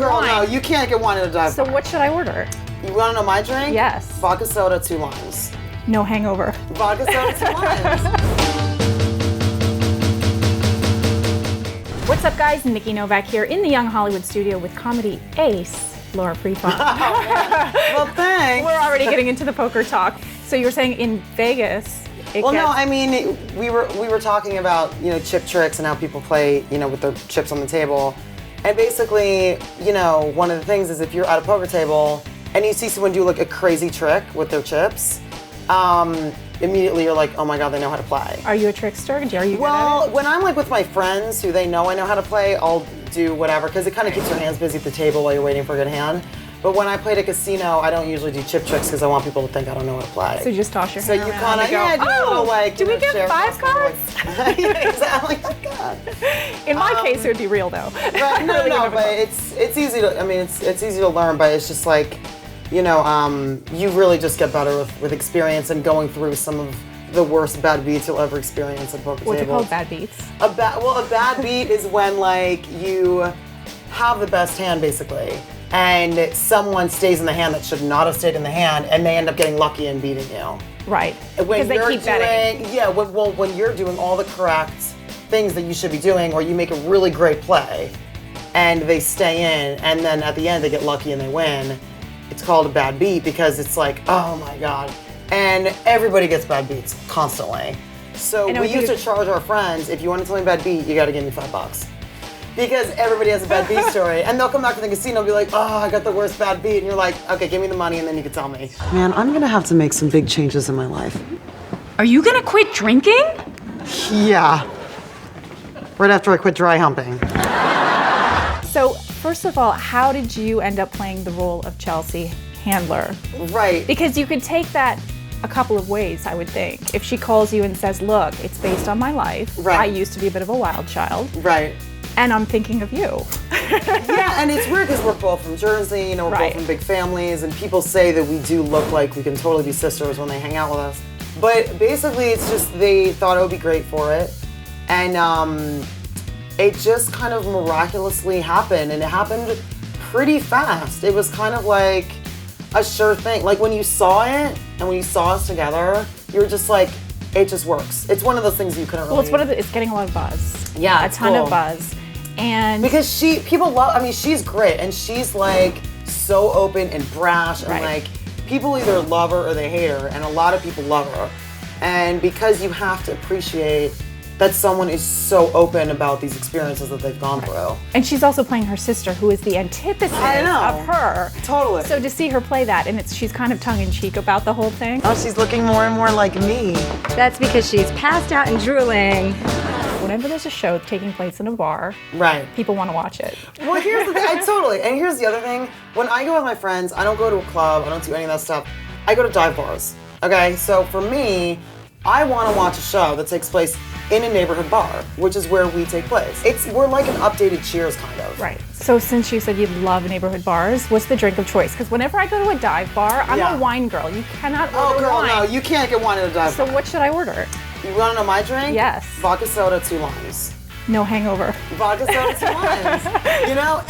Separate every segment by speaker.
Speaker 1: girl,
Speaker 2: wine.
Speaker 1: no, you can't get wine at a dive
Speaker 2: So
Speaker 1: bar.
Speaker 2: what should I order?
Speaker 1: You want to know my drink?
Speaker 2: Yes.
Speaker 1: Vodka soda, 2 limes.
Speaker 2: No hangover.
Speaker 1: Vodka soda, 2 limes.
Speaker 2: What's up, guys? Nikki Novak here in the Young Hollywood studio with comedy ace Laura Prepon.
Speaker 1: Well, thanks.
Speaker 2: We're already getting into the poker talk. So you were saying in Vegas.
Speaker 1: No, I mean, we were talking about, chip tricks and how people play, with their chips on the table. And basically, one of the things is if you're at a poker table and you see someone do like a crazy trick with their chips, immediately you're like, oh my God, they know how to play.
Speaker 2: Are you a trickster? Are you good
Speaker 1: Well,
Speaker 2: at it?
Speaker 1: when I'm like with my friends who they know I know how to play, I'll do whatever because it kind of keeps your hands busy at the table while you're waiting for a good hand. But when I play at a casino, I don't usually do chip tricks because I want people to think I don't know how to play.
Speaker 2: So you just toss your
Speaker 1: So
Speaker 2: hand
Speaker 1: you
Speaker 2: around
Speaker 1: kind of,
Speaker 2: and go,
Speaker 1: yeah, do a little like,
Speaker 2: do we get
Speaker 1: share
Speaker 2: 5 cards?
Speaker 1: Yeah, exactly. Oh my God.
Speaker 2: In my case, it would be real though.
Speaker 1: Right, no, but it's easy to, I mean, it's easy to learn, but it's just like, you really just get better with experience and going through some of the worst bad beats you'll ever experience at poker
Speaker 2: What's it
Speaker 1: table.
Speaker 2: called, bad beats?
Speaker 1: A bad beat is when like you have the best hand basically, and someone stays in the hand that should not have stayed in the hand, and they end up getting lucky and beating you.
Speaker 2: Right.
Speaker 1: When
Speaker 2: Because they keep betting.
Speaker 1: Yeah, when you're doing all the correct things that you should be doing, or you make a really great play, and they stay in, and then at the end they get lucky and they win, it's called a bad beat because it's like, oh my God. And everybody gets bad beats constantly. So we used to charge our friends, if you want to tell me a bad beat, you got to give me $5. Because everybody has a bad beat story. And they'll come back to the casino and be like, oh, I got the worst bad beat. And you're like, okay, give me the money and then you can tell me. Man, I'm going to have to make some big changes in my life.
Speaker 3: Are you gonna quit drinking?
Speaker 1: Yeah. Right after I quit dry humping.
Speaker 2: So first of all, how did you end up playing the role of Chelsea Handler?
Speaker 1: Right.
Speaker 2: Because you could take that a couple of ways, I would think. If she calls you and says, look, it's based on my life.
Speaker 1: Right.
Speaker 2: I used to be a bit of a wild child.
Speaker 1: Right.
Speaker 2: And I'm thinking of you.
Speaker 1: Yeah, and it's weird because we're both from Jersey, we're both from big families, and people say that we do look like we can totally be sisters when they hang out with us. But basically, it's just they thought it would be great for it. And it just kind of miraculously happened, and it happened pretty fast. It was kind of like a sure thing. Like when you saw it, and when you saw us together, you were just like, it just works. It's one of those things you couldn't really...
Speaker 2: Well, it's getting a lot of buzz.
Speaker 1: Yeah,
Speaker 2: a ton of buzz. And
Speaker 1: because people love, I mean, she's great, and she's like so open and brash, and like people either love her or they hate her, and a lot of people love her. And because you have to appreciate that someone is so open about these experiences that they've gone through.
Speaker 2: And she's also playing her sister, who is the antithesis of her.
Speaker 1: Totally.
Speaker 2: So to see her play that, and she's kind of tongue-in-cheek about the whole thing.
Speaker 1: Oh, she's looking more and more like me.
Speaker 3: That's because she's passed out and drooling.
Speaker 2: Whenever there's a show taking place in a bar,
Speaker 1: right,
Speaker 2: people want to watch it.
Speaker 1: Well, here's the thing, totally. And here's the other thing. When I go with my friends, I don't go to a club, I don't do any of that stuff. I go to dive bars, okay? So for me, I want to watch a show that takes place in a neighborhood bar, which is where we take place. We're like an updated Cheers, kind of.
Speaker 2: Right. So since you said you love neighborhood bars, what's the drink of choice? Because whenever I go to a dive bar, I'm a wine girl. You cannot order wine.
Speaker 1: No, you can't get wine at a dive bar.
Speaker 2: So what should I order?
Speaker 1: You want to know my drink?
Speaker 2: Yes.
Speaker 1: Vodka soda, 2 limes.
Speaker 2: No hangover.
Speaker 1: Vodka soda, 2 limes.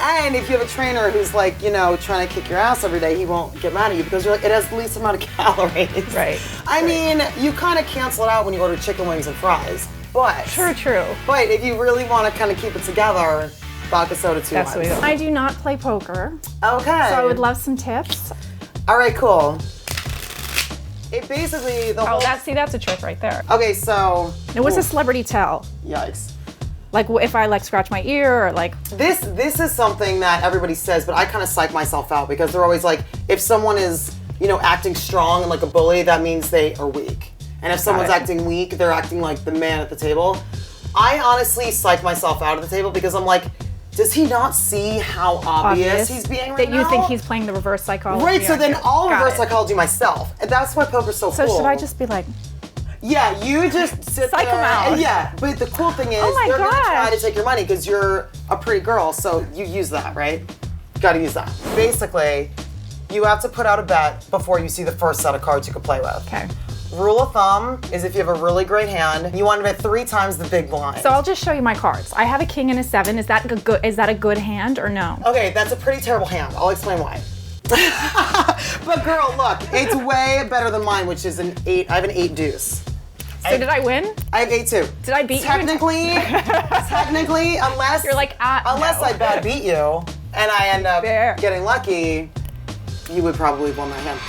Speaker 1: And if you have a trainer who's like, trying to kick your ass every day, he won't get mad at you because you're like, it has the least amount of calories.
Speaker 2: Right.
Speaker 1: I mean, you kind of cancel it out when you order chicken wings and fries. But
Speaker 2: True.
Speaker 1: But if you really want to kind of keep it together, vodka soda, 2 limes.
Speaker 2: That's what I do not play poker.
Speaker 1: Okay.
Speaker 2: So I would love some tips.
Speaker 1: All right, cool. It basically
Speaker 2: that's a trick right there.
Speaker 1: Okay, so
Speaker 2: Now what's a celebrity tell?
Speaker 1: Yikes.
Speaker 2: Like if I scratch my ear or like
Speaker 1: This is something that everybody says, but I kind of psych myself out because they're always like, if someone is, acting strong and like a bully, that means they are weak. And if someone's acting weak, they're acting like the man at the table. I honestly psych myself out of the table because I'm like, does he not see how obvious he's being right now?
Speaker 2: That you think he's playing the reverse psychology.
Speaker 1: Right, so then I'll reverse
Speaker 2: it.
Speaker 1: psychology myself. And that's why poker's so cool.
Speaker 2: So should I just be like,
Speaker 1: yeah, you just sit
Speaker 2: psych
Speaker 1: there.
Speaker 2: him out.
Speaker 1: Yeah, but the cool thing is they're going to try to take your money because you're a pretty girl, so you use that, right? You got to use that. Basically, you have to put out a bet before you see the first set of cards you can play with.
Speaker 2: Okay.
Speaker 1: rule of thumb is if you have a really great hand, you want to bet 3 times the big blind.
Speaker 2: So I'll just show you my cards. I have a king and a 7. Is that a good hand or no?
Speaker 1: Okay, that's a pretty terrible hand. I'll explain why. But girl, look, it's way better than mine, which is an 8. I have an 8 deuce.
Speaker 2: So did I win?
Speaker 1: I have 8 too.
Speaker 2: Did I beat you?
Speaker 1: Technically, unless
Speaker 2: You're like,
Speaker 1: unless
Speaker 2: no.
Speaker 1: I bad beat you and I end up
Speaker 2: Fair.
Speaker 1: getting lucky, you would probably have won my hand.